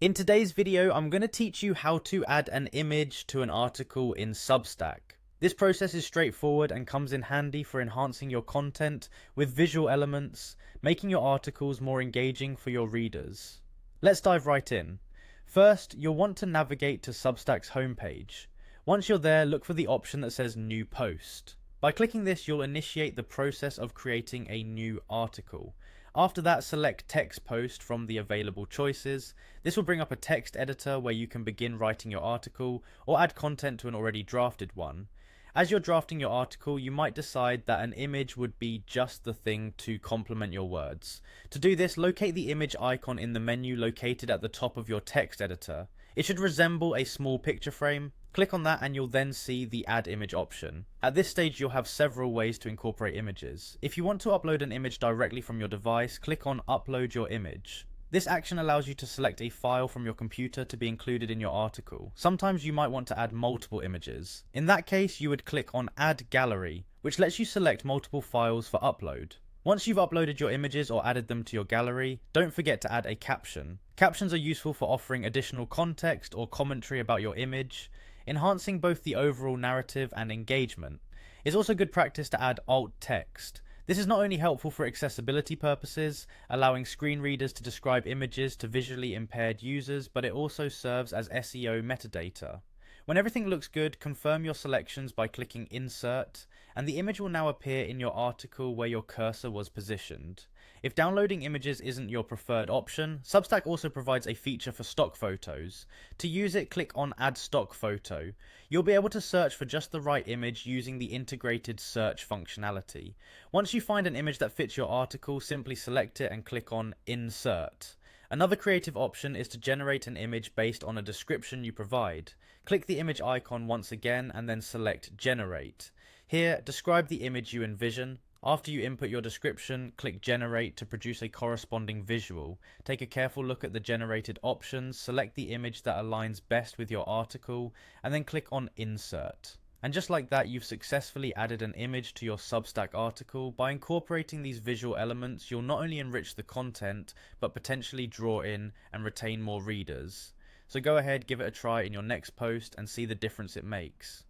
In today's video, I'm going to teach you how to add an image to an article in Substack. This process is straightforward and comes in handy for enhancing your content with visual elements, making your articles more engaging for your readers. Let's dive right in. First, you'll want to navigate to Substack's homepage. Once you're there, look for the option that says New Post. By clicking this, you'll initiate the process of creating a new article. After that, select Text Post from the available choices. This will bring up a text editor where you can begin writing your article or add content to an already drafted one. As you're drafting your article, you might decide that an image would be just the thing to complement your words. To do this, locate the image icon in the menu located at the top of your text editor. It should resemble a small picture frame. Click on that and you'll then see the Add Image option. At this stage, you'll have several ways to incorporate images. If you want to upload an image directly from your device, click on Upload Your Image. This action allows you to select a file from your computer to be included in your article. Sometimes you might want to add multiple images. In that case, you would click on Add Gallery, which lets you select multiple files for upload. Once you've uploaded your images or added them to your gallery, don't forget to add a caption. Captions are useful for offering additional context or commentary about your image, enhancing both the overall narrative and engagement. It's also good practice to add alt text. This is not only helpful for accessibility purposes, allowing screen readers to describe images to visually impaired users, but it also serves as SEO metadata. When everything looks good, confirm your selections by clicking Insert, and the image will now appear in your article where your cursor was positioned. If downloading images isn't your preferred option, Substack also provides a feature for stock photos. To use it, click on Add Stock Photo. You'll be able to search for just the right image using the integrated search functionality. Once you find an image that fits your article, simply select it and click on Insert. Another creative option is to generate an image based on a description you provide. Click the image icon once again and then select Generate. Here, describe the image you envision. After you input your description, click Generate to produce a corresponding visual. Take a careful look at the generated options, select the image that aligns best with your article, and then click on Insert. And just like that, you've successfully added an image to your Substack article. By incorporating these visual elements, you'll not only enrich the content, but potentially draw in and retain more readers. So go ahead, give it a try in your next post and see the difference it makes.